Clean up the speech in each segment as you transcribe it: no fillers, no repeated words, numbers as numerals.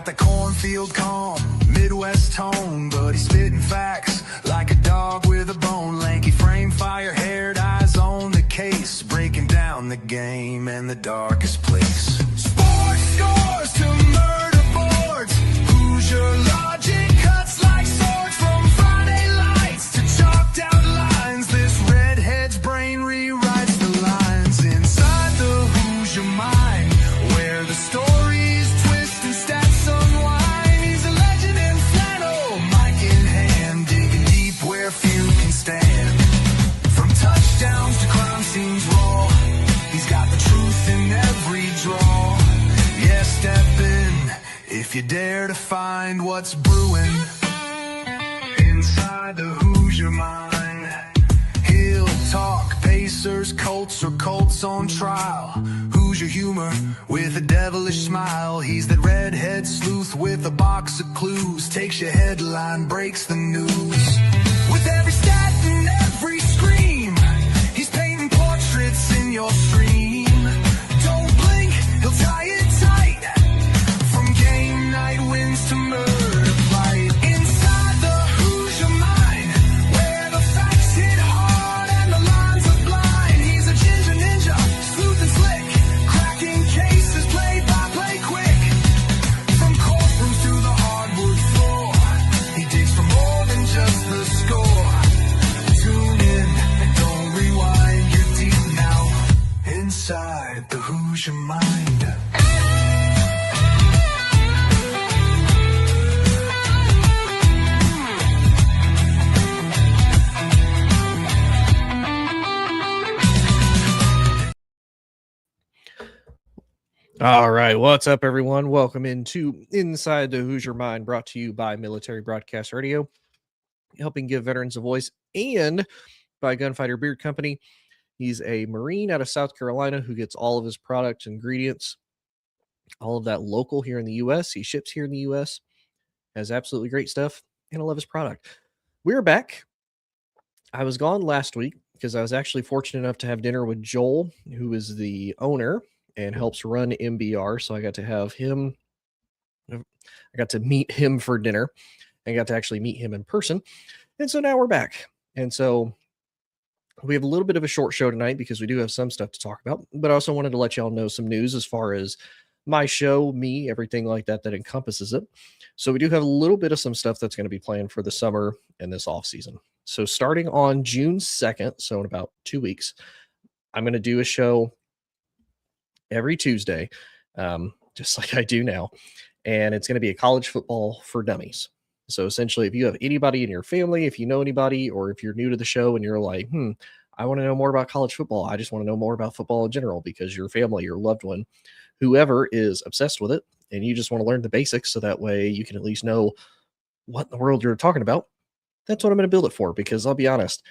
got the cornfield calm, Midwest tone, but he's spitting facts like a dog with a bone. Lanky frame, fire-haired, eyes on the case, breaking down the game and the darkest place. Sports scores to murder boards, Hoosier logic cuts like swords. From Friday lights to chalked out lines, this redhead's brain rewrites the lines. Inside the Hoosier mind, where the stories twist and stats unwind. He's a legend in flannel, mic in hand, digging deep where few can stand. From touchdowns to crime scenes raw, he's got the truth in every draw. Yeah, step in if you dare to find what's brewing inside the Hoosier mind. He'll talk Pacers, Colts, or Colts on trial. Hoosier humor with a devilish smile. He's that redhead sleuth with a box of clues. Takes your headline, breaks the news. With every stat and every scream, he's painting portraits in your stream. Don't blink, he'll tie it tight. From game night wins to murder flight. Inside the Hoosier mind, where the facts hit hard and the lines are blind. He's a ginger ninja, smooth and slick, cracking cases play by play quick. From courtrooms to the hardwood floor, he digs for more than just the score. Tune in and don't rewind, you're deep now inside the Hoosier mind. All right, what's up, everyone? Welcome into Inside the Hoosier Mind, brought to you by Military Broadcast Radio, helping give veterans a voice, and by Gunfighter Beard Company. He's a Marine out of South Carolina who gets all of his product ingredients, all of that local here in the U.S. He ships here in the U.S., has absolutely great stuff, and I love his product. We're back. I was gone last week because I was actually fortunate enough to have dinner with Joel, who is the owner and helps run MBR. So I got to have him, I got to meet him for dinner and got to actually meet him in person. And so now we're back. And so we have a little bit of a short show tonight because we do have some stuff to talk about, but I also wanted to let y'all know some news as far as my show, me, everything like that encompasses it. So we do have a little bit of some stuff that's going to be planned for the summer and this off season. So starting on June 2nd, so in about 2 weeks, I'm going to do a show every Tuesday, just like I do now. And it's going to be a college football for dummies. So essentially, if you have anybody in your family, if you know anybody, or if you're new to the show and you're like, I want to know more about college football. I just want to know more about football in general because your family, your loved one, whoever is obsessed with it, and you just want to learn the basics so that way you can at least know what in the world you're talking about. That's what I'm going to build it for, because I'll be honest,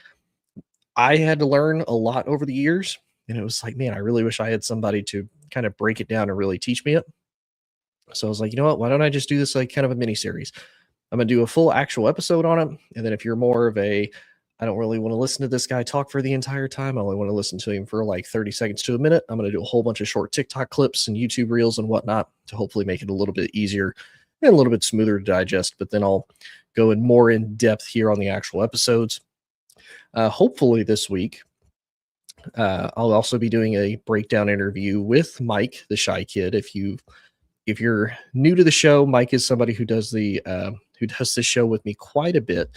I had to learn a lot over the years. And it was like, man, I really wish I had somebody to kind of break it down and really teach me it. So I was like, you know what? Why don't I just do this like kind of a mini series? I'm going to do a full actual episode on it. And then if you're more of a, I don't really want to listen to this guy talk for the entire time, I only want to listen to him for like 30 seconds to a minute, I'm going to do a whole bunch of short TikTok clips and YouTube reels and whatnot to hopefully make it a little bit easier and a little bit smoother to digest. But then I'll go in more in depth here on the actual episodes. Hopefully this week, I'll also be doing a breakdown interview with Mike, the Shy Kid. If you're new to the show, Mike is somebody who does this show with me quite a bit,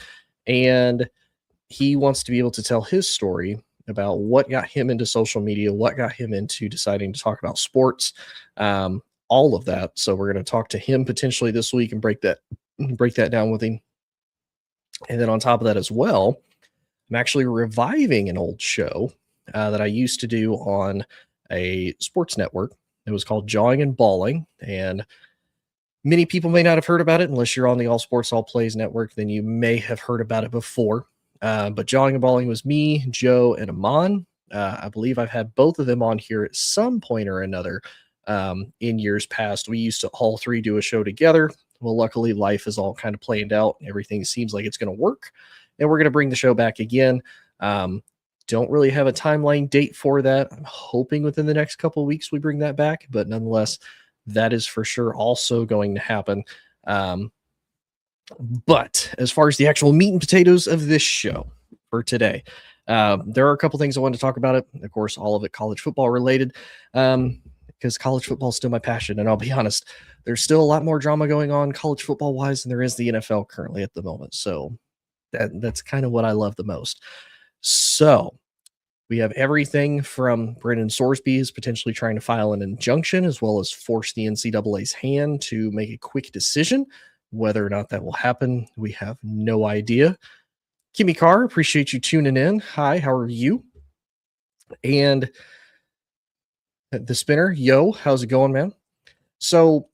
and he wants to be able to tell his story about what got him into social media, what got him into deciding to talk about sports, all of that. So we're going to talk to him potentially this week and break that down with him. And then on top of that as well, I'm actually reviving an old show that I used to do on a sports network. It was called Jawing and Balling, and many people may not have heard about it unless you're on the All Sports All Plays network. Then you may have heard about it before. But Jawing and Balling was me, Joe, and Amon. I believe I've had both of them on here at some point or another in years past. We used to all three do a show together. Well, luckily, life is all kind of planned out. Everything seems like it's going to work, and we're going to bring the show back again. Don't really have a timeline date for that. I'm hoping within the next couple of weeks we bring that back, but nonetheless, That is for sure also going to happen. But as far as the actual meat and potatoes of this show for today, there are a couple things I wanted to talk about it. Of course, all of it college football related, because college football is still my passion. And I'll be honest, there's still a lot more drama going on college football wise than there is the NFL currently at the moment. So that's kind of what I love the most. So we have everything from Brendan Sorsby is potentially trying to file an injunction as well as force the NCAA's hand to make a quick decision. Whether or not that will happen, we have no idea. Kimmy Carr, appreciate you tuning in. Hi, how are you? And the spinner, yo, how's it going, man? So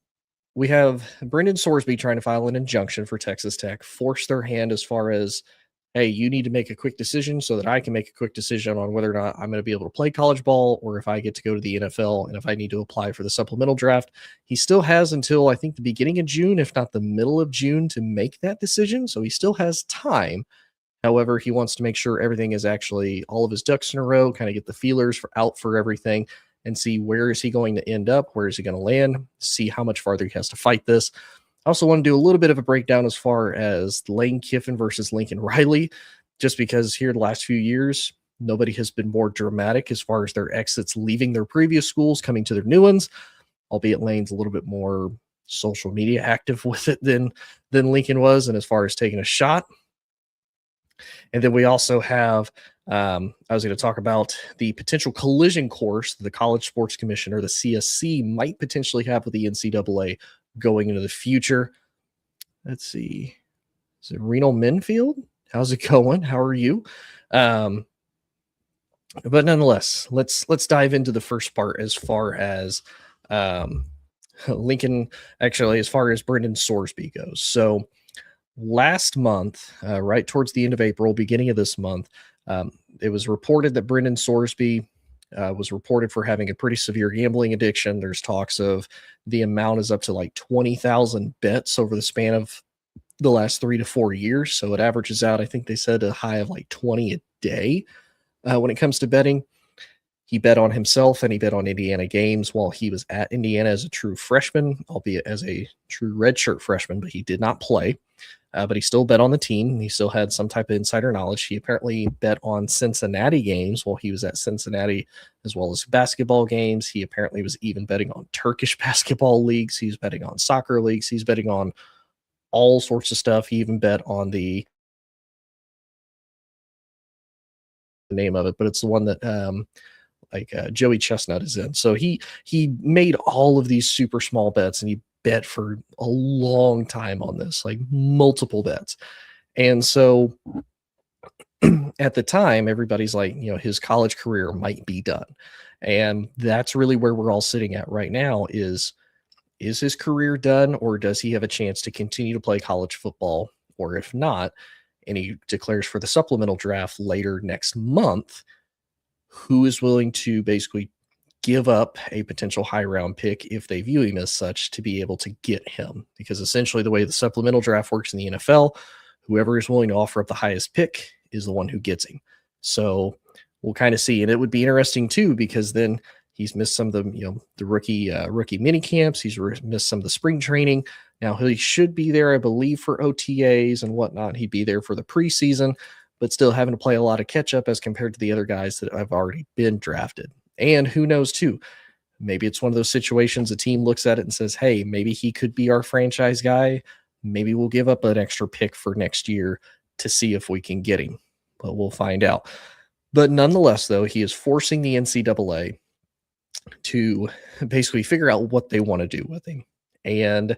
we have Brendan Sorsby trying to file an injunction for Texas Tech, force their hand as far as, hey, you need to make a quick decision so that I can make a quick decision on whether or not I'm going to be able to play college ball or if I get to go to the NFL and if I need to apply for the supplemental draft. He still has until I think the beginning of June, if not the middle of June, to make that decision. So he still has time. However, he wants to make sure everything is actually all of his ducks in a row, kind of get the feelers out for everything and see where is he going to end up, where is he going to land, see how much farther he has to fight this. I also want to do a little bit of a breakdown as far as Lane Kiffin versus Lincoln Riley, just because here the last few years, nobody has been more dramatic as far as their exits leaving their previous schools, coming to their new ones, albeit Lane's a little bit more social media active with it than Lincoln was, and as far as taking a shot. And then we also have, I was going to talk about the potential collision course the College Sports Commission or the CSC might potentially have with the NCAA going into the future. Let's see. Is it Reno Minfield? How's it going? How are you? But nonetheless, let's dive into the first part as far as Lincoln, actually, as far as Brendan Sorsby goes. So last month, right towards the end of April, beginning of this month, it was reported that Brendan Sorsby was reported for having a pretty severe gambling addiction. There's talks of the amount is up to like 20,000 bets over the span of the last 3 to 4 years. So it averages out, I think they said, a high of like 20 a day when it comes to betting. He bet on himself and he bet on Indiana games while he was at Indiana as a true freshman, albeit as a true redshirt freshman, but he did not play. But he still bet on the team. He still had some type of insider knowledge. He apparently bet on Cincinnati games while he was at Cincinnati, as well as basketball games. He apparently was even betting on Turkish basketball leagues. He's betting on soccer leagues. He's betting on all sorts of stuff. He even bet on the name of it, but it's the one that Joey Chestnut is in. So he made all of these super small bets, and he bet for a long time on this, like multiple bets. And so at the time, everybody's like, his college career might be done. And that's really where we're all sitting at right now is his career done, or does he have a chance to continue to play college football? Or if not, and he declares for the supplemental draft later next month, who is willing to basically give up a potential high round pick if they view him as such to be able to get him? Because essentially the way the supplemental draft works in the NFL, whoever is willing to offer up the highest pick is the one who gets him. So we'll kind of see. And it would be interesting too, because then he's missed some of the rookie mini camps. He's missed some of the spring training. Now he should be there, I believe, for OTAs and whatnot. He'd be there for the preseason, but still having to play a lot of catch up as compared to the other guys that have already been drafted. And who knows too, maybe it's one of those situations a team looks at it and says, hey, maybe he could be our franchise guy. Maybe we'll give up an extra pick for next year to see if we can get him, but we'll find out. But nonetheless, though, he is forcing the NCAA to basically figure out what they want to do with him. And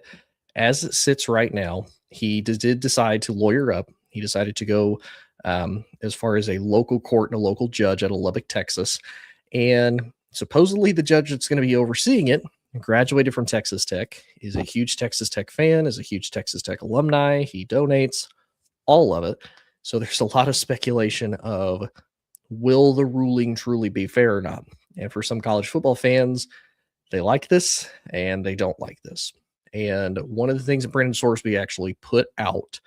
as it sits right now, he did decide to lawyer up. He decided to go as far as a local court and a local judge out of Lubbock, Texas. And supposedly the judge that's going to be overseeing it, graduated from Texas Tech, is a huge Texas Tech fan, is a huge Texas Tech alumni. He donates all of it. So there's a lot of speculation of, will the ruling truly be fair or not? And for some college football fans, they like this and they don't like this. And one of the things that Brendan Sorsby actually put out,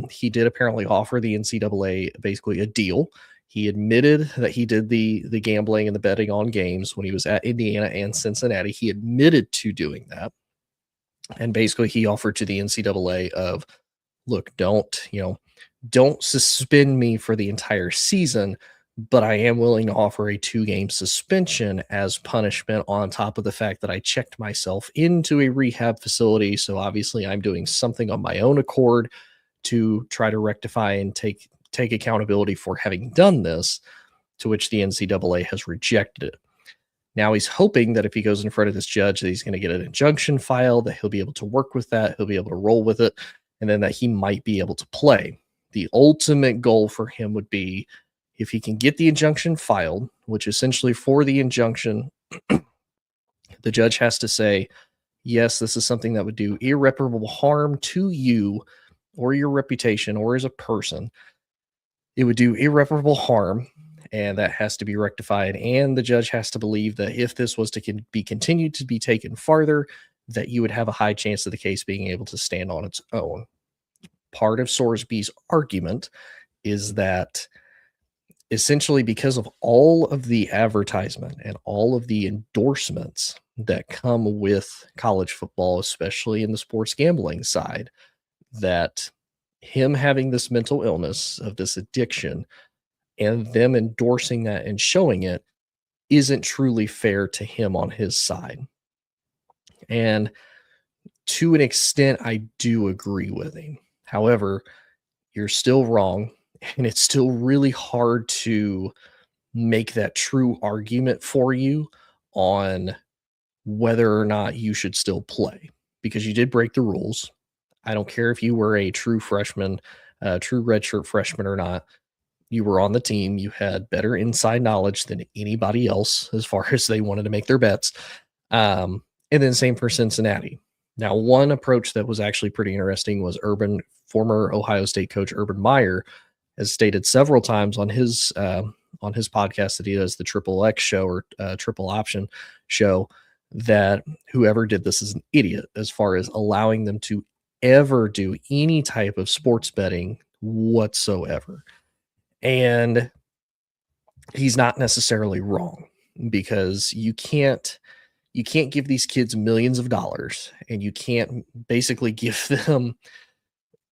he did apparently offer the NCAA basically a deal. He admitted that he did the gambling and the betting on games when he was at Indiana and Cincinnati. He admitted to doing that. And basically he offered to the NCAA of, look, don't suspend me for the entire season, but I am willing to offer a 2-game suspension as punishment on top of the fact that I checked myself into a rehab facility. So obviously I'm doing something on my own accord to try to rectify and take accountability for having done this, to which the NCAA has rejected it. Now he's hoping that if he goes in front of this judge, that he's going to get an injunction filed, that he'll be able to work with that, he'll be able to roll with it, and then that he might be able to play. The ultimate goal for him would be if he can get the injunction filed, which essentially for the injunction, the judge has to say, yes, this is something that would do irreparable harm to you or your reputation or as a person. It would do irreparable harm, and that has to be rectified. And the judge has to believe that if this was to be continued to be taken farther, that you would have a high chance of the case being able to stand on its own. Part of Sorsby's argument is that essentially because of all of the advertisement and all of the endorsements that come with college football, especially in the sports gambling side, that him having this mental illness of this addiction and them endorsing that and showing it isn't truly fair to him on his side. And to an extent, I do agree with him. However, you're still wrong, and it's still really hard to make that true argument for you on whether or not you should still play, because you did break the rules. I don't care if you were a true freshman, true redshirt freshman or not. You were on the team. You had better inside knowledge than anybody else as far as they wanted to make their bets. And then same for Cincinnati. Now, one approach that was actually pretty interesting was former Ohio State coach Urban Meyer has stated several times on his podcast that he does the Triple X show or Triple Option show that whoever did this is an idiot as far as allowing them to ever do any type of sports betting whatsoever. And he's not necessarily wrong, because you can't give these kids millions of dollars and you can't basically give them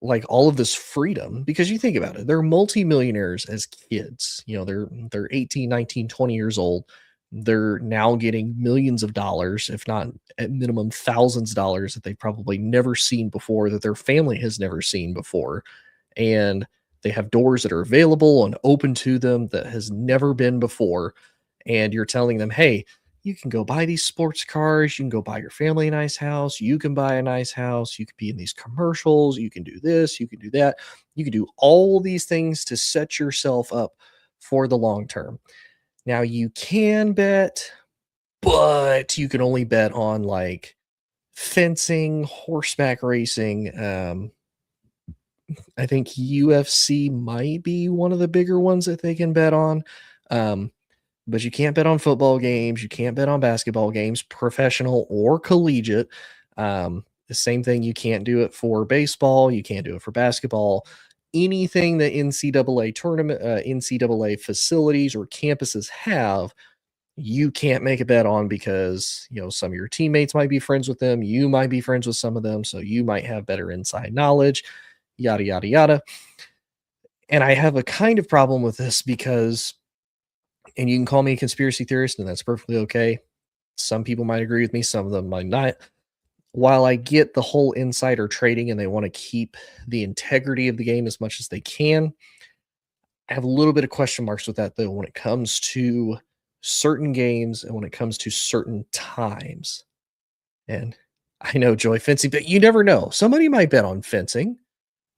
like all of this freedom, because you think about it, they're multimillionaires as kids. They're 18, 19, 20 years old. They're now getting millions of dollars, if not at minimum thousands of dollars that they've probably never seen before, that their family has never seen before. And they have doors that are available and open to them that has never been before. And you're telling them, hey, you can go buy these sports cars. You can go buy your family a nice house. You can buy a nice house. You could be in these commercials. You can do this. You can do that. You can do all these things to set yourself up for the long term. Now you can bet, but you can only bet on like fencing, horseback racing. I think UFC might be one of the bigger ones that they can bet on. But you can't bet on football games. You can't bet on basketball games, professional or collegiate. The same thing. You can't do it for baseball. You can't do it for basketball. Anything that NCAA tournament, NCAA facilities or campuses have, you can't make a bet on, because some of your teammates might be friends with them. You might be friends with some of them, so you might have better inside knowledge. Yada yada yada. And I have a kind of problem with this because. And you can call me a conspiracy theorist, and that's perfectly okay. Some people might agree with me. Some of them might not. While I get the whole insider trading and they want to keep the integrity of the game as much as they can, I have a little bit of question marks with that, though, when it comes to certain games and when it comes to certain times. And I know, Joy, fencing, but you never know. Somebody might bet on fencing.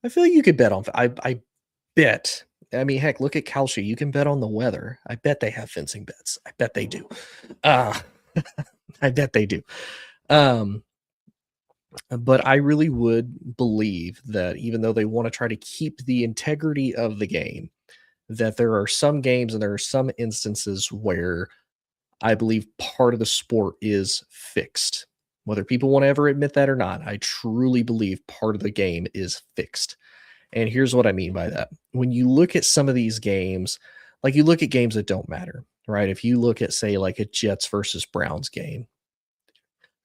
I feel like you could bet on. I bet. I mean, heck, look at Kalshi. You can bet on the weather. I bet they have fencing bets. I bet they do. I bet they do. But I really would believe that even though they want to try to keep the integrity of the game, that there are some games and there are some instances where I believe part of the sport is fixed. Whether people want to ever admit that or not, I truly believe part of the game is fixed. And here's what I mean by that. When you look at some of these games, Like, you look at games that don't matter, right? If you look at, say, like a Jets versus Browns game,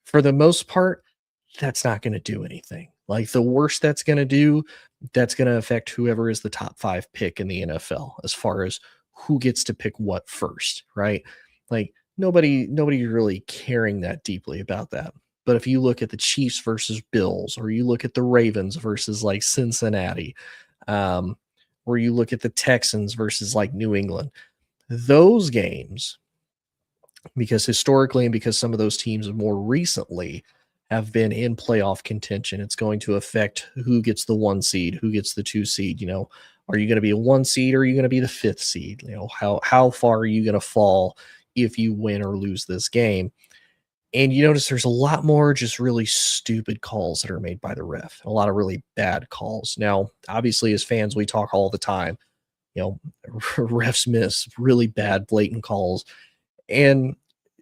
for the most part, that's not going to do anything. Like, the worst that's going to do, that's going to affect whoever is the top 5 pick in the NFL as far as who gets to pick what first, right? Like, nobody's really caring that deeply about that. But if you look at the Chiefs versus Bills, or you look at the Ravens versus like Cincinnati, um, or you look at the Texans versus like New England, those games, because historically and because some of those teams more recently have been in playoff contention, it's going to affect who gets the 1 seed, who gets the 2 seed. Are you going to be a 1 seed, or are you going to be the 5th seed? How far are you going to fall if you win or lose this game? And you notice there's a lot more just really stupid calls that are made by the ref, a lot of really bad calls. Now, obviously, as fans, we talk all the time, you know, refs miss really bad, blatant calls. And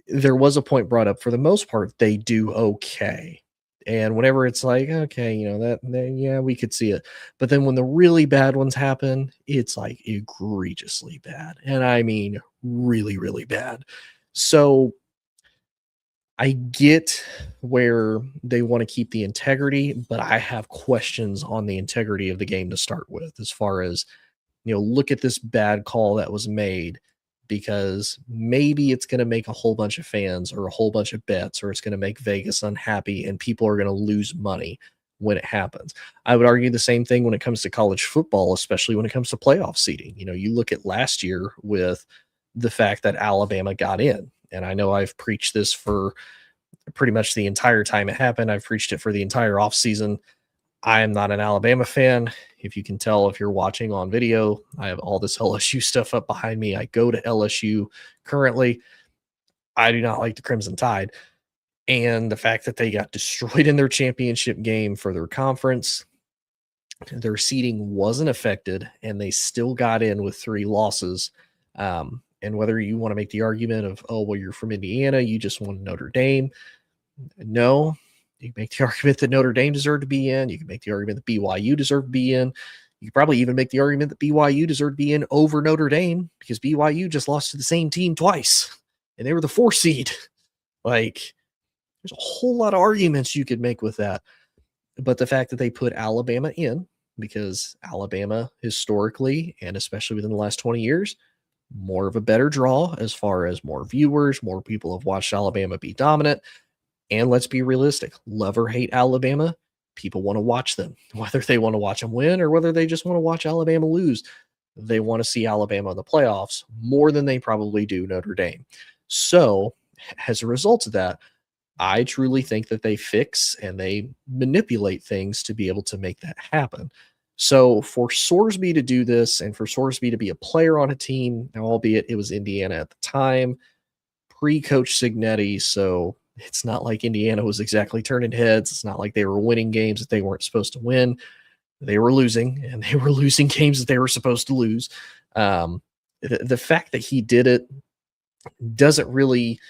there was a point brought up, for the most part, they do okay. And whenever it's like, okay, yeah, we could see it. But then when the really bad ones happen, it's like egregiously bad. And I mean, really, really bad. So I get where they want to keep the integrity, but I have questions on the integrity of the game to start with, as far as, look at this bad call that was made, because maybe it's going to make a whole bunch of fans or a whole bunch of bets, or it's going to make Vegas unhappy and people are going to lose money when it happens. I would argue the same thing when it comes to college football, especially when it comes to playoff seeding. You look at last year with the fact that Alabama got in, and I know I've preached this for pretty much the entire time it happened. I've preached it for the entire offseason. I am not an Alabama fan. If you can tell, if you're watching on video, I have all this LSU stuff up behind me. I go to LSU currently. I do not like the Crimson Tide. And the fact that they got destroyed in their championship game for their conference, their seeding wasn't affected, and they still got in with 3 losses. And whether you want to make the argument of, oh, well, you're from Indiana, you just won Notre Dame. No, you can make the argument that Notre Dame deserved to be in. You can make the argument that BYU deserved to be in. You could probably even make the argument that BYU deserved to be in over Notre Dame, because BYU just lost to the same team twice, and they were the 4 seed. Like, there's a whole lot of arguments you could make with that. But the fact that they put Alabama in, because Alabama historically, and especially within the last 20 years, more of a better draw as far as more viewers, more people have watched Alabama be dominant. And let's be realistic, love or hate Alabama, people want to watch them, whether they want to watch them win or whether they just want to watch Alabama lose. They want to see Alabama in the playoffs more than they probably do Notre Dame. So as a result of that, I truly think that they fix and they manipulate things to be able to make that happen. So for Sorsby to do this, and for Sorsby to be a player on a team, now albeit it was Indiana at the time, pre-Coach Signetti, so it's not like Indiana was exactly turning heads. It's not like they were winning games that they weren't supposed to win. They were losing, and they were losing games that they were supposed to lose. The fact that he did it doesn't really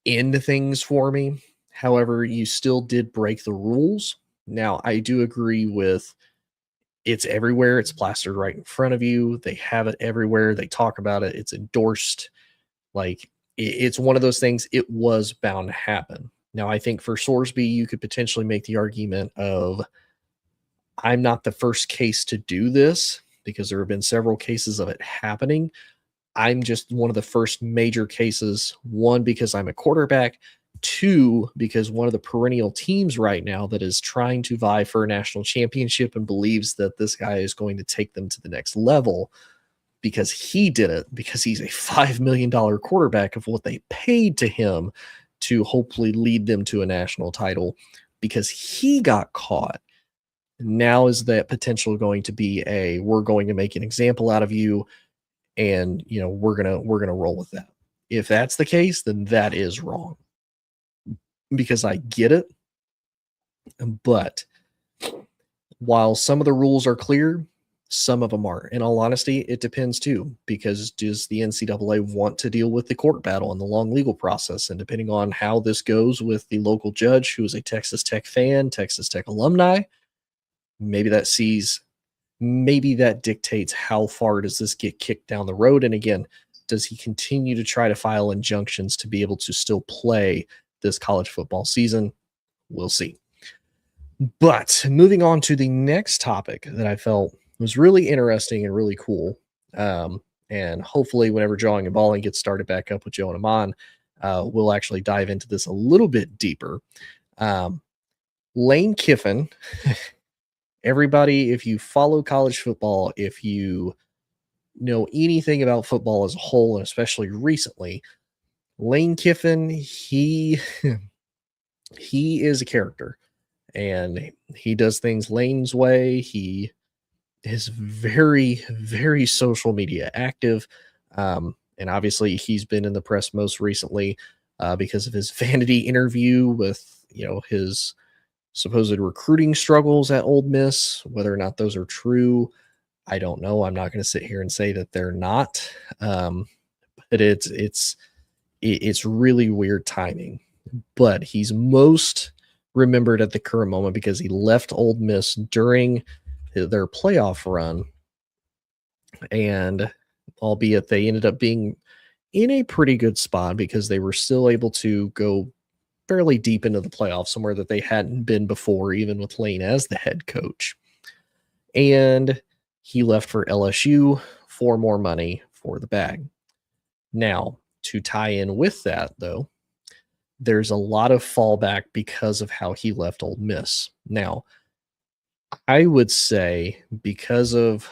end things for me. However, you still did break the rules. Now, I do agree with, it's everywhere. It's plastered right in front of you. They have it everywhere. They talk about it. It's endorsed. Like, it's one of those things. It was bound to happen. Now, I think for Sorsby, you could potentially make the argument of, I'm not the first case to do this, because there have been several cases of it happening. I'm just one of the first major cases. 1, because I'm a quarterback. 2, because one of the perennial teams right now that is trying to vie for a national championship and believes that this guy is going to take them to the next level, because he did it, because he's a $5 million quarterback of what they paid to him to hopefully lead them to a national title, because he got caught. Now is that potential going to be we're going to make an example out of you, and we're gonna roll with that. If that's the case, then that is wrong, because I get it. But while some of the rules are clear, some of them aren't. In all honesty, it depends too, because does the NCAA want to deal with the court battle and the long legal process? And depending on how this goes with the local judge, who is a Texas Tech fan, Texas Tech alumni, maybe that sees maybe that dictates how far does this get kicked down the road. And again, does he continue to try to file injunctions to be able to still play this college football season? We'll see. But moving on to the next topic that I felt was really interesting and really cool. And hopefully, whenever Drawing and Balling gets started back up with Joe and Amon, we'll actually dive into this a little bit deeper. Lane Kiffin, everybody, if you follow college football, if you know anything about football as a whole, and especially recently, Lane Kiffin, he is a character. And he does things Lane's way. He is very, very social media active. And obviously, he's been in the press most recently because of his vanity interview with, his supposed recruiting struggles at Ole Miss. Whether or not those are true, I don't know. I'm not going to sit here and say that they're not. But it's really weird timing. But he's most remembered at the current moment because he left Ole Miss during their playoff run, and albeit they ended up being in a pretty good spot because they were still able to go fairly deep into the playoffs, somewhere that they hadn't been before, even with Lane as the head coach. And he left for LSU for more money for the bag. Now, to tie in with that, though, there's a lot of fallback because of how he left Ole Miss. Now, I would say because of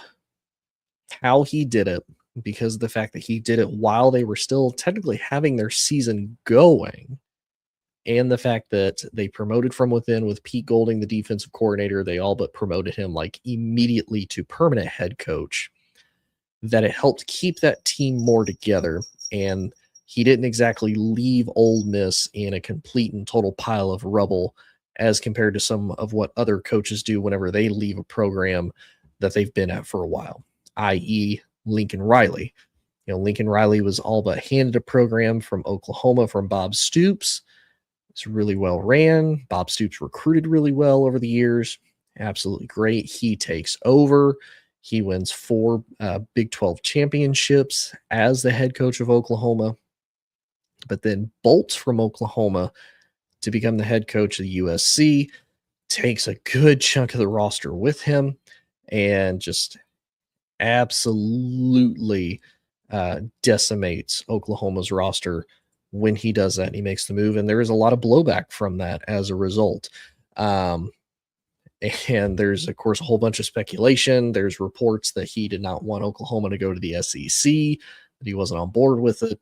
how he did it, because of the fact that he did it while they were still technically having their season going, and the fact that they promoted from within with Pete Golding, the defensive coordinator, they all but promoted him like immediately to permanent head coach, that it helped keep that team more together. And he didn't exactly leave Ole Miss in a complete and total pile of rubble as compared to some of what other coaches do whenever they leave a program that they've been at for a while, i.e. Lincoln Riley. Lincoln Riley was all but handed a program from Oklahoma from Bob Stoops. It's really well ran. Bob Stoops recruited really well over the years. Absolutely great. He takes over. He wins 4 Big 12 championships as the head coach of Oklahoma, but then bolts from Oklahoma to become the head coach of the USC, takes a good chunk of the roster with him, and just absolutely decimates Oklahoma's roster when he does that and he makes the move. And there is a lot of blowback from that as a result. And there's, of course, a whole bunch of speculation. There's reports that he did not want Oklahoma to go to the SEC, that he wasn't on board with it,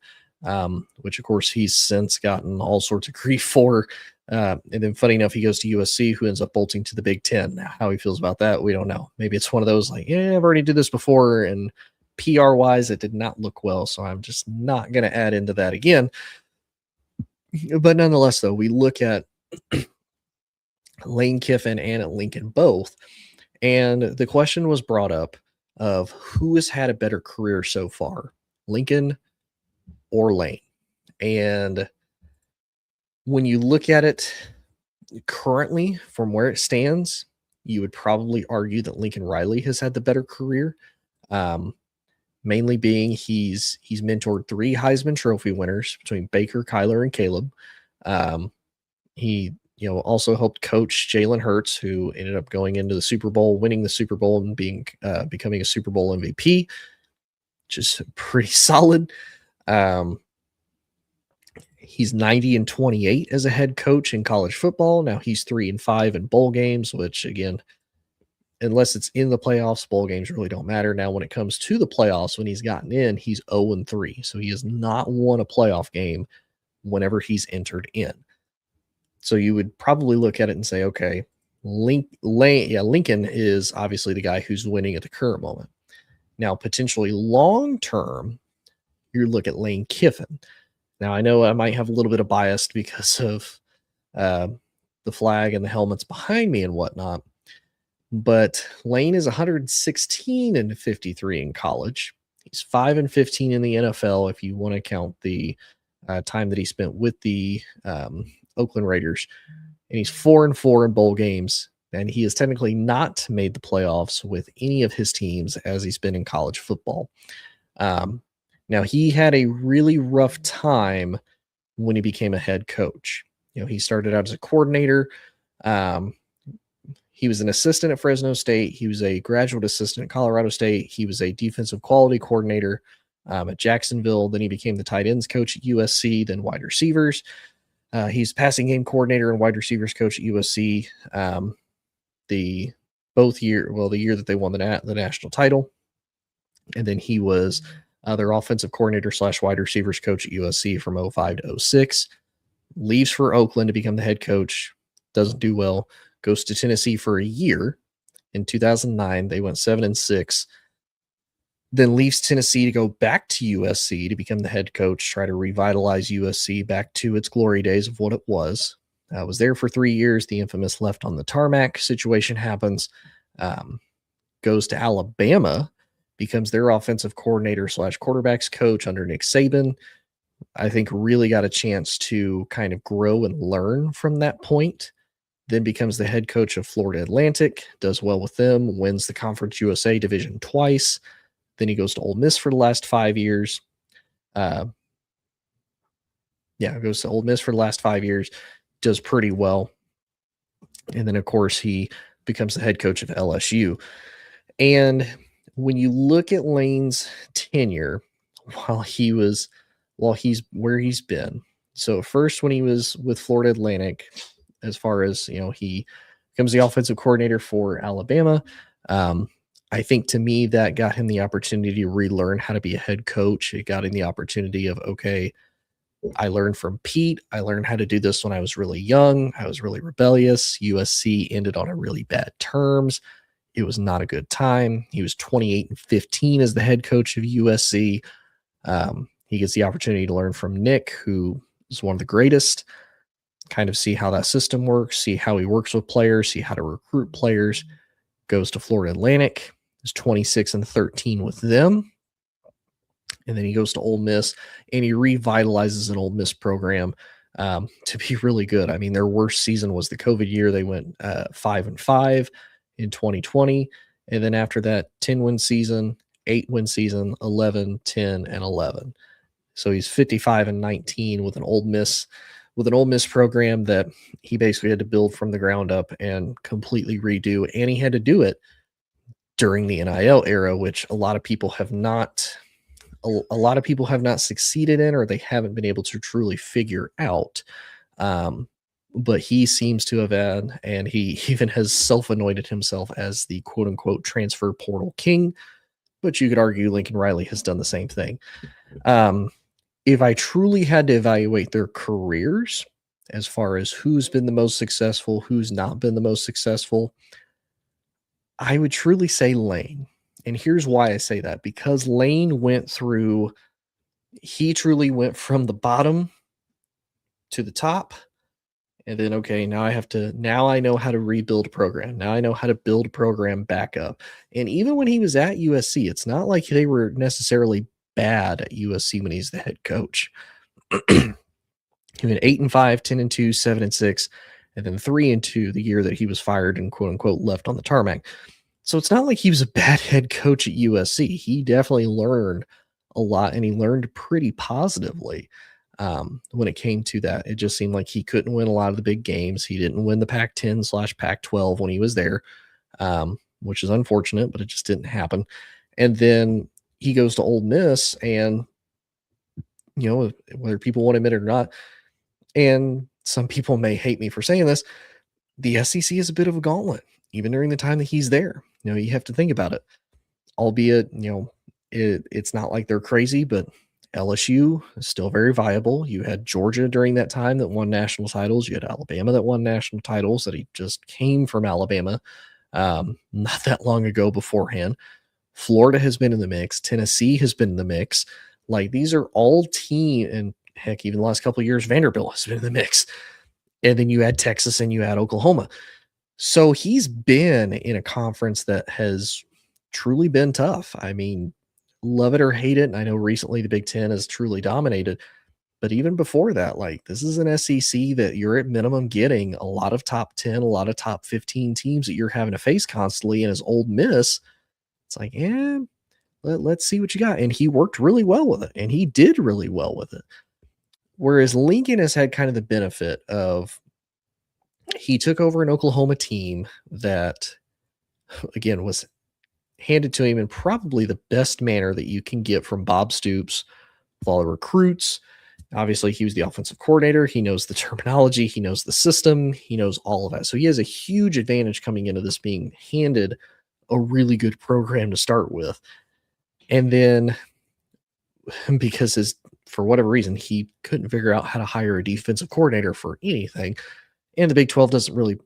which, of course, he's since gotten all sorts of grief for. And then, funny enough, he goes to USC, who ends up bolting to the Big Ten. Now, how he feels about that, we don't know. Maybe it's one of those like, yeah, I've already did this before, and PR-wise, it did not look well, so I'm just not going to add into that again. But nonetheless, though, we look at Lane Kiffin and at Lincoln both, and the question was brought up of who has had a better career so far, Lincoln or Lane. And when you look at it currently from where it stands, you would probably argue that Lincoln Riley has had the better career. Mainly being he's mentored 3 Heisman Trophy winners between Baker, Kyler, and Caleb. He also helped coach Jalen Hurts, who ended up going into the Super Bowl, winning the Super Bowl, and becoming a Super Bowl MVP, which is pretty solid. He's 90-28 as a head coach in college football. Now he's 3-5 in bowl games, which again, unless it's in the playoffs, bowl games really don't matter. Now, when it comes to the playoffs, when he's gotten in, he's 0-3. So he has not won a playoff game whenever he's entered in. So you would probably look at it and say, okay, Lincoln is obviously the guy who's winning at the current moment. Now, potentially long-term, you look at Lane Kiffin. Now, I know I might have a little bit of bias because of the flag and the helmets behind me and whatnot, but Lane is 116-53 in college. He's 5-15 in the NFL if you want to count the time that he spent with the Oakland Raiders, and he's 4-4 in bowl games and he has technically not made the playoffs with any of his teams as he's been in college football. Now, he had a really rough time when he became a head coach. He started out as a coordinator. He was an assistant at Fresno State. He was a graduate assistant at Colorado State. He was a defensive quality coordinator at Jacksonville. Then he became the tight ends coach at USC, then wide receivers. He's passing game coordinator and wide receivers coach at USC. The year that they won the national title. And then he was their offensive coordinator / wide receivers coach at USC from 05 to 06. Leaves for Oakland to become the head coach. Doesn't do well. Goes to Tennessee for a year. In 2009, they went 7-6. Then leaves Tennessee to go back to USC to become the head coach, try to revitalize USC back to its glory days of what it was. Was there for 3 years. The infamous left on the tarmac situation happens. Goes to Alabama, becomes their offensive coordinator / quarterbacks coach under Nick Saban. I think really got a chance to kind of grow and learn from that point. Then becomes the head coach of Florida Atlantic, does well with them, wins the Conference USA division twice. Then he goes to Ole Miss for the last 5 years. Goes to Ole Miss for the last 5 years, does pretty well. And then, of course, he becomes the head coach of LSU. And when you look at Lane's tenure while he's where he's been, so first when he was with Florida Atlantic, as far as, he becomes the offensive coordinator for Alabama. I think to me that got him the opportunity to relearn how to be a head coach. It got him the opportunity of, okay, I learned from Pete. I learned how to do this when I was really young. I was really rebellious. USC ended on a really bad terms. It was not a good time. He was 28-15 as the head coach of USC. He gets the opportunity to learn from Nick, who is one of the greatest, kind of see how that system works, see how he works with players, see how to recruit players. Goes to Florida Atlantic, is 26-13 with them. And then he goes to Ole Miss and he revitalizes an Ole Miss program to be really good. I mean, their worst season was the COVID year. They went 5-5 in 2020. And then after that, 10-win season, 8-win season, 11, 10, and 11. So he's 55-19 with an Ole Miss program that he basically had to build from the ground up and completely redo. And he had to do it during the NIL era, which a lot of people have not succeeded in, or they haven't been able to truly figure out. But he seems to have had, and he even has self-anointed himself as the quote unquote transfer portal king. But you could argue Lincoln Riley has done the same thing. If I truly had to evaluate their careers as far as who's been the most successful, who's not been the most successful, I would truly say Lane. And here's why I say that, because Lane he truly went from the bottom to the top. And then, okay, now I know how to rebuild a program. Now I know how to build a program back up. And even when he was at USC, it's not like they were necessarily bad at USC when he's the head coach. He went 8-5, 10-2, 7-6, and then 3-2 the year that he was fired and quote unquote left on the tarmac. So it's not like he was a bad head coach at USC. He definitely learned a lot, and he learned pretty positively when it came to that. It just seemed like he couldn't win a lot of the big games. He didn't win the Pac-10 / Pac-12 when he was there, which is unfortunate, but it just didn't happen. And then he goes to Ole Miss, and whether people want to admit it or not, and some people may hate me for saying this, the SEC is a bit of a gauntlet, even during the time that he's there. You have to think about it. Albeit, it's not like they're crazy, but LSU is still very viable. You had Georgia during that time that won national titles. You had Alabama that won national titles, that he just came from Alabama not that long ago beforehand. Florida has been in the mix. Tennessee has been in the mix. Like, these are all and heck, even the last couple of years, Vanderbilt has been in the mix. And then you add Texas and you add Oklahoma. So he's been in a conference that has truly been tough. I mean, love it or hate it. And I know recently the Big Ten has truly dominated. But even before that, like, this is an SEC that you're at minimum getting a lot of top 10, a lot of top 15 teams that you're having to face constantly. And as Ole Miss, it's like, let's see what you got. And he worked really well with it, and he did really well with it. Whereas Lincoln has had kind of the benefit of he took over an Oklahoma team that, again, was handed to him in probably the best manner that you can get from Bob Stoops with all the recruits. Obviously, he was the offensive coordinator. He knows the terminology. He knows the system. He knows all of that. So he has a huge advantage coming into this, being handed a really good program to start with. And then because for whatever reason, he couldn't figure out how to hire a defensive coordinator for anything. And the Big 12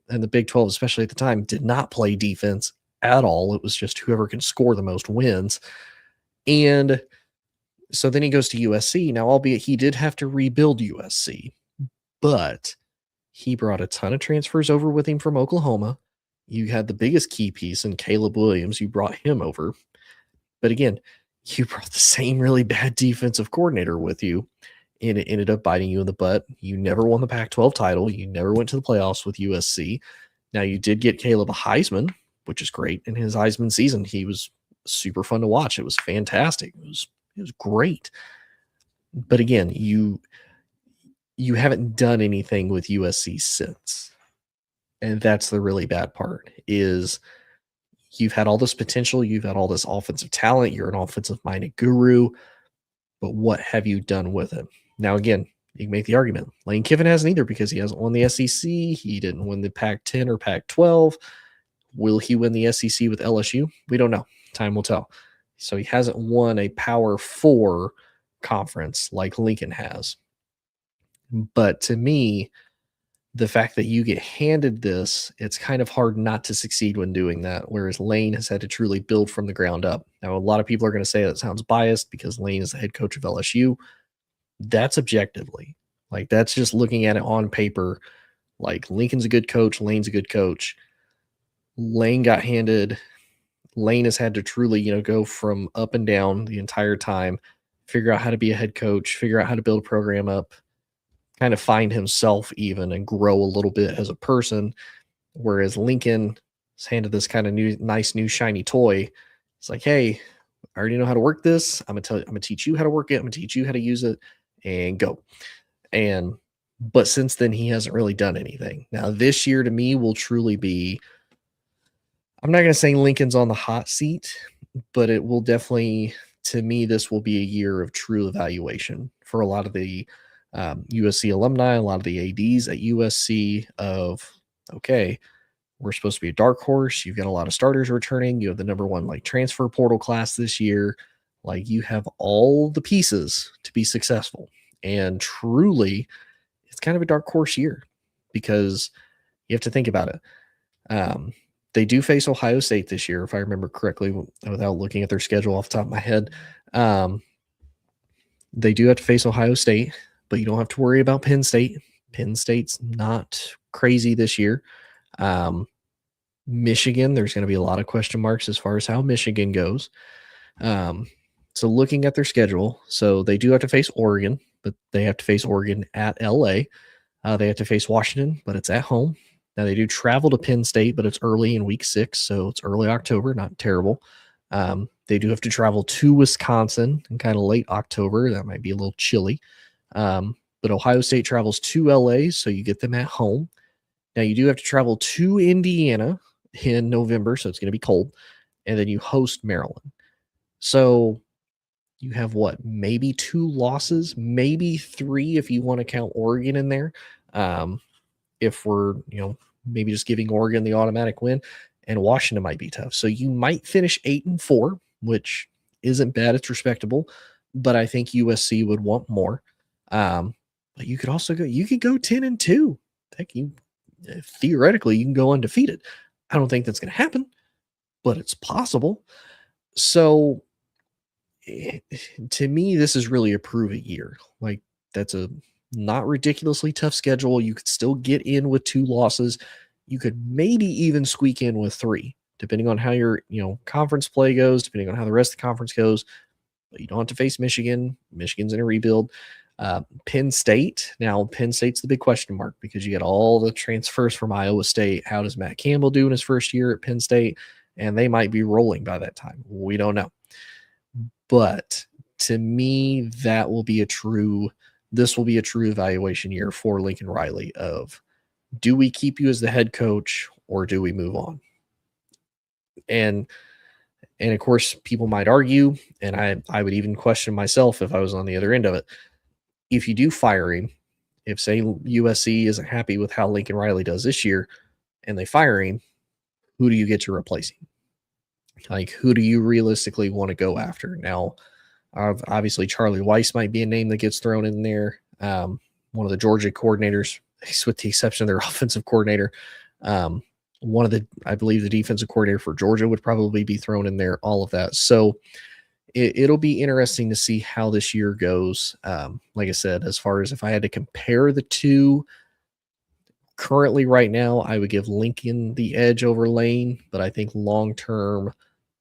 and the Big 12, especially at the time, did not play defense at all. It was just whoever can score the most wins. And so then he goes to USC. Now, albeit he did have to rebuild USC, but he brought a ton of transfers over with him from Oklahoma. You had the biggest key piece in Caleb Williams. You brought him over. But again, you brought the same really bad defensive coordinator with you, and it ended up biting you in the butt. You never won the Pac-12 title. You never went to the playoffs with USC. Now, you did get Caleb a Heisman, which is great. In his Heisman season, he was super fun to watch. It was fantastic. It was great. But again, you haven't done anything with USC since. And that's the really bad part, is you've had all this potential. You've had all this offensive talent. You're an offensive-minded guru. But what have you done with it? Now, again, you can make the argument. Lane Kiffin hasn't either, because he hasn't won the SEC. He didn't win the Pac-10 or Pac-12. Will he win the SEC with LSU? We don't know. Time will tell. So he hasn't won a Power 4 conference like Lincoln has. But to me, the fact that you get handed this, it's kind of hard not to succeed when doing that, whereas Lane has had to truly build from the ground up. Now, a lot of people are going to say that sounds biased because Lane is the head coach of LSU. That's objectively. Like, that's just looking at it on paper. Like, Lincoln's a good coach. Lane's a good coach. Lane has had to truly, go from up and down the entire time, figure out how to be a head coach, figure out how to build a program up, kind of find himself even and grow a little bit as a person. Whereas Lincoln is handed this kind of nice new shiny toy. It's like, hey, I already know how to work this. I'm gonna teach you how to work it. I'm gonna teach you how to use it, and go. But since then, he hasn't really done anything. Now, this year to me will truly be, I'm not going to say Lincoln's on the hot seat, but it will definitely, to me, this will be a year of true evaluation for a lot of the USC alumni, a lot of the ADs at USC of, okay, we're supposed to be a dark horse. You've got a lot of starters returning. You have the number one transfer portal class this year. Like, you have all the pieces to be successful. And truly, it's kind of a dark horse year, because you have to think about it. They do face Ohio State this year, if I remember correctly, without looking at their schedule off the top of my head. They do have to face Ohio State, but you don't have to worry about Penn State. Penn State's not crazy this year. Michigan, there's going to be a lot of question marks as far as how Michigan goes. So looking at their schedule, so they do have to face Oregon, but they have to face Oregon at LA. They have to face Washington, but it's at home. Now, they do travel to Penn State, but it's early in week 6, so it's early October, not terrible. They do have to travel to Wisconsin in kind of late October. That might be a little chilly. But Ohio State travels to LA, so you get them at home. Now, you do have to travel to Indiana in November, so it's going to be cold. And then you host Maryland. So you have maybe 2 losses, maybe 3 if you want to count Oregon in there. If we're, maybe just giving Oregon the automatic win, and Washington might be tough. So you might finish 8-4, which isn't bad. It's respectable, but I think USC would want more. But you could also go 10-2. Theoretically, you can go undefeated. I don't think that's going to happen, but it's possible. So to me, this is really a prove it year. Like, that's a not ridiculously tough schedule. You could still get in with 2 losses. You could maybe even squeak in with 3, depending on how your conference play goes, depending on how the rest of the conference goes. But you don't have to face Michigan. Michigan's in a rebuild. Penn State. Now, Penn State's the big question mark because you get all the transfers from Iowa State. How does Matt Campbell do in his first year at Penn State? And they might be rolling by that time. We don't know. But to me, this will be a true evaluation year for Lincoln Riley of, do we keep you as the head coach or do we move on? And of course, people might argue, and I would even question myself if I was on the other end of it. If you do fire him, if say USC isn't happy with how Lincoln Riley does this year and they fire him, who do you get to replace him? Like, who do you realistically want to go after? Now, obviously, Charlie Weiss might be a name that gets thrown in there. One of the Georgia coordinators, with the exception of their offensive coordinator. I believe the defensive coordinator for Georgia would probably be thrown in there, all of that. So it'll be interesting to see how this year goes. Like I said, as far as if I had to compare the two, currently right now, I would give Lincoln the edge over Lane, but I think long-term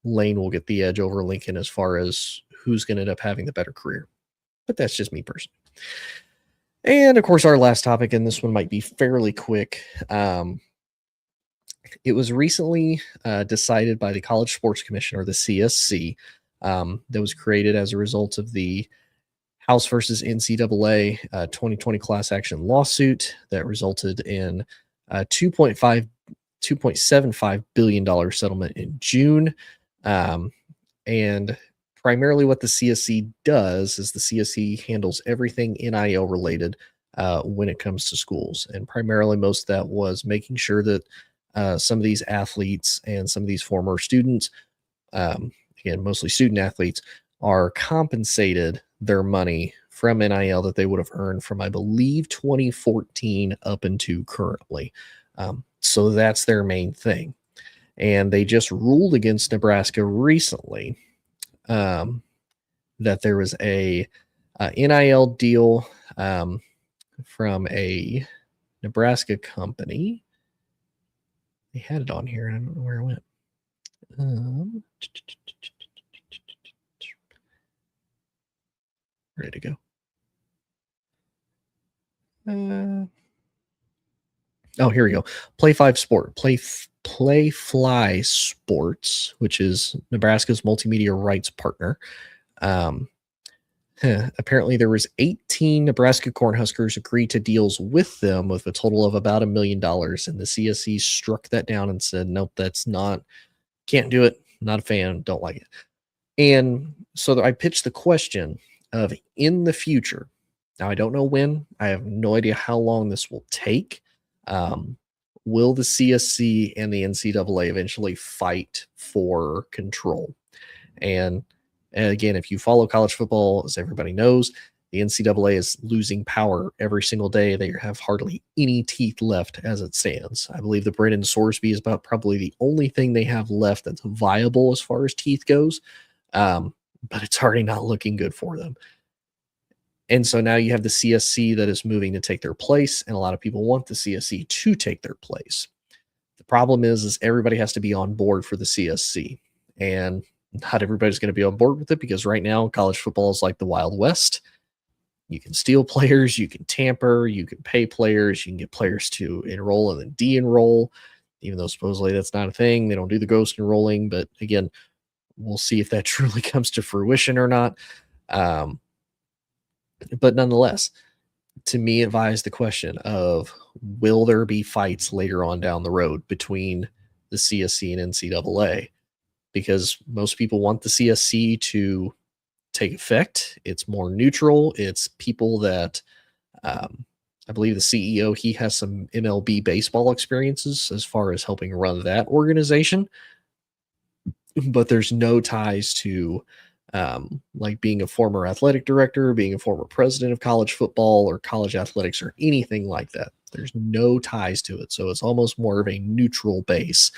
Lane will get the edge over Lincoln as far as who's going to end up having the better career. But that's just me personally. And of course, our last topic, and this one might be fairly quick. It was recently decided by the College Sports Commission, or the CSC, that was created as a result of the House versus NCAA 2020 class action lawsuit that resulted in a $2.75 billion settlement in June. And primarily what the CSC does is the CSC handles everything NIL related when it comes to schools. And primarily most of that was making sure that some of these athletes and some of these former students, again, mostly student athletes, are compensated their money from NIL that they would have earned from, I believe, 2014 up into currently. So that's their main thing. And they just ruled against Nebraska recently that there was a NIL deal from a Nebraska company. They had it on here, and I don't know where it went. Where did it go? Oh, here we go. Playfly Sports, which is Nebraska's multimedia rights partner. Apparently, there was 18 Nebraska Cornhuskers agreed to deals with them with a total of about $1 million, and the CSC struck that down and said, "Nope, can't do it. Not a fan. Don't like it." And so I pitched the question of, in the future. Now, I don't know when. I have no idea how long this will take. Will the CSC and the NCAA eventually fight for control? And again, if you follow college football, as everybody knows, the NCAA is losing power every single day. They have hardly any teeth left as it stands. I believe the Brennan Sorsby is about probably the only thing they have left that's viable as far as teeth goes. But it's already not looking good for them. And so now you have the CSC that is moving to take their place, and a lot of people want the CSC to take their place. The problem is everybody has to be on board for the CSC, and not everybody's going to be on board with it because right now college football is like the Wild West. You can steal players, you can tamper, you can pay players, you can get players to enroll and then de-enroll, even though supposedly that's not a thing. They don't do the ghost enrolling, but again, we'll see if that truly comes to fruition or not. But nonetheless, to me, it lies the question of, will there be fights later on down the road between the CSC and NCAA? Because most people want the CSC to take effect. It's more neutral. It's people that, I believe the CEO, he has some MLB baseball experiences as far as helping run that organization. But there's no ties to like being a former athletic director, being a former president of college football or college athletics or anything like that. There's no ties to it. So it's almost more of a neutral base.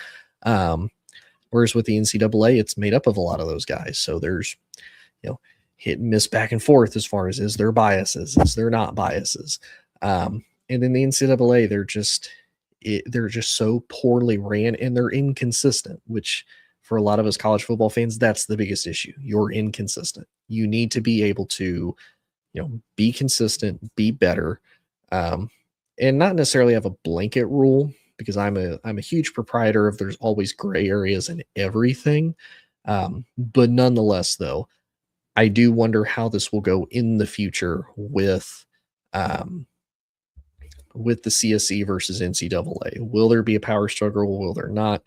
Whereas with the NCAA, it's made up of a lot of those guys. So there's, hit and miss back and forth as far as, is there biases? Is there not biases? And then the NCAA, they're just so poorly ran and they're inconsistent, which for a lot of us college football fans, that's the biggest issue. You're inconsistent. You need to be able to, be consistent, be better, and not necessarily have a blanket rule, because I'm a huge proprietor of there's always gray areas in everything. But nonetheless, though, I do wonder how this will go in the future with the CSC versus NCAA. Will there be a power struggle? Will there not?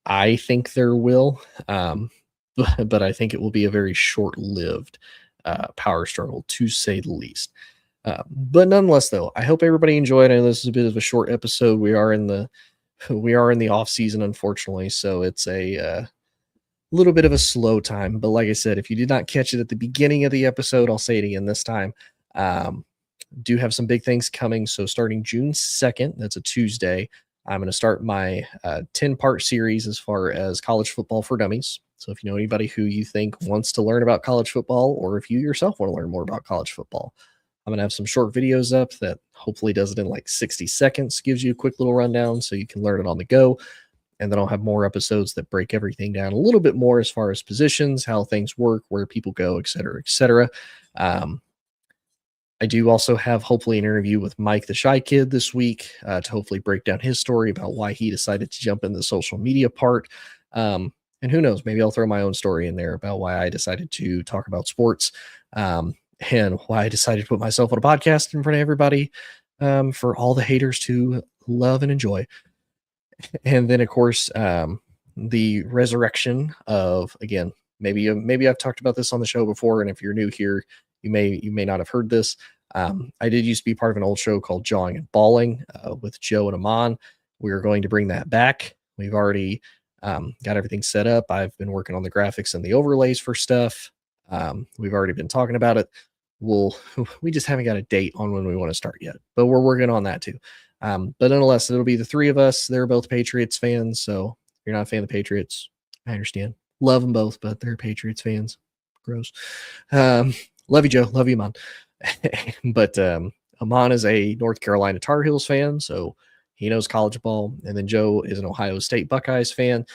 I think there will, but I think it will be a very short-lived power struggle, to say the least. But nonetheless, though, I hope everybody enjoyed. I know this is a bit of a short episode. We are in the off season, unfortunately, so it's a little bit of a slow time. But like I said, if you did not catch it at the beginning of the episode, I'll say it again this time. Do have some big things coming. So starting June 2nd, that's a Tuesday, I'm going to start my 10-part series as far as college football for dummies. So if you know anybody who you think wants to learn about college football, or if you yourself want to learn more about college football, I'm going to have some short videos up that hopefully does it in like 60 seconds, gives you a quick little rundown so you can learn it on the go. And then I'll have more episodes that break everything down a little bit more as far as positions, how things work, where people go, et cetera, et cetera. I do also have hopefully an interview with Mike the Shy Kid this week to hopefully break down his story about why he decided to jump in the social media part. And who knows, maybe I'll throw my own story in there about why I decided to talk about sports and why I decided to put myself on a podcast in front of everybody for all the haters to love and enjoy. And then, of course, the resurrection of, again, maybe I've talked about this on the show before, and if you're new here, you may not have heard this. I did used to be part of an old show called Jawing and Balling with Joe and Amon. We are going to bring that back. We've already got everything set up. I've been working on the graphics and the overlays for stuff. We've already been talking about it. We just haven't got a date on when we want to start yet, but we're working on that too. But nonetheless, it'll be the three of us. They're both Patriots fans, so if you're not a fan of the Patriots, I understand. Love them both, but they're Patriots fans. Gross. Love you, Joe. Love you, Amon. But Amon is a North Carolina Tar Heels fan, so he knows college ball. And then Joe is an Ohio State Buckeyes fan.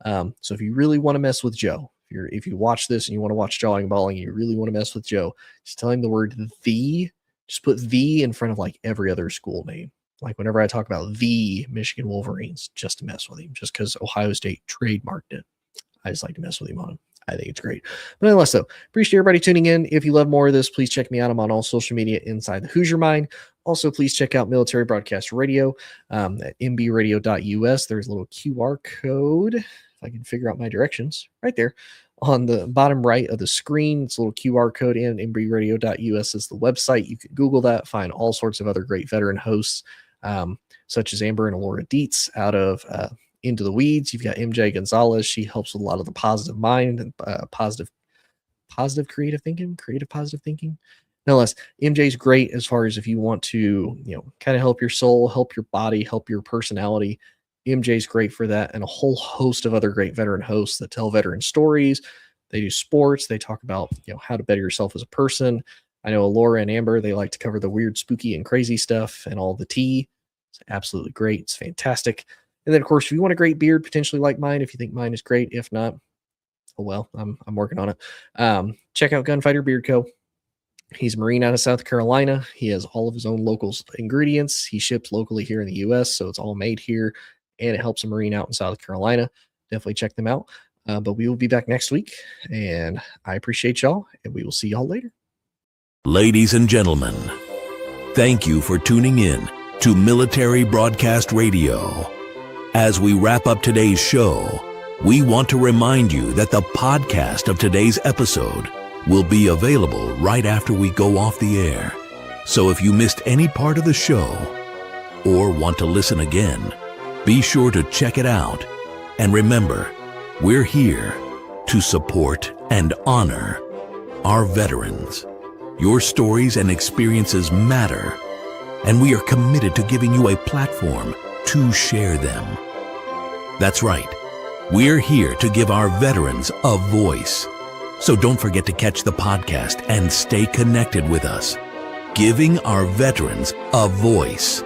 So if you really want to mess with Joe, if you watch this and you want to watch Jawing and Balling, you really want to mess with Joe, just tell him the word "the." Just put "the" in front of like every other school name. Like whenever I talk about the Michigan Wolverines, just to mess with him, just because Ohio State trademarked it. I just like to mess with him on him. I think it's great. But nonetheless, though, appreciate everybody tuning in. If you love more of this, please check me out. I'm on all social media inside the Hoosier Mind. Also, please check out Military Broadcast Radio at mbradio.us. There's a little QR code, if I can figure out my directions, right there on the bottom right of the screen. It's a little QR code, and mbradio.us is the website. You can Google that, find all sorts of other great veteran hosts, such as Amber and Alora Dietz out of Into the Weeds. You've got MJ Gonzalez. She helps with a lot of the positive mind and positive creative positive thinking. Nonetheless, MJ's great as far as if you want to, kind of help your soul, help your body, help your personality. MJ's great for that, and a whole host of other great veteran hosts that tell veteran stories. They do sports. They talk about, how to better yourself as a person. I know Laura and Amber, they like to cover the weird, spooky, and crazy stuff and all the tea. It's absolutely great. It's fantastic. And then, of course, if you want a great beard, potentially like mine, if you think mine is great, if not, oh well, I'm working on it. Check out Gunfighter Beard Co. He's a Marine out of South Carolina. He has all of his own local ingredients. He ships locally here in the U.S., so it's all made here, and it helps a Marine out in South Carolina. Definitely check them out. But we will be back next week, and I appreciate y'all, and we will see y'all later. Ladies and gentlemen, thank you for tuning in to Military Broadcast Radio. As we wrap up today's show, we want to remind you that the podcast of today's episode will be available right after we go off the air. So if you missed any part of the show or want to listen again, be sure to check it out. And remember, we're here to support and honor our veterans. Your stories and experiences matter, and we are committed to giving you a platform to share them. That's right. We're here to give our veterans a voice. So don't forget to catch the podcast and stay connected with us. Giving our veterans a voice.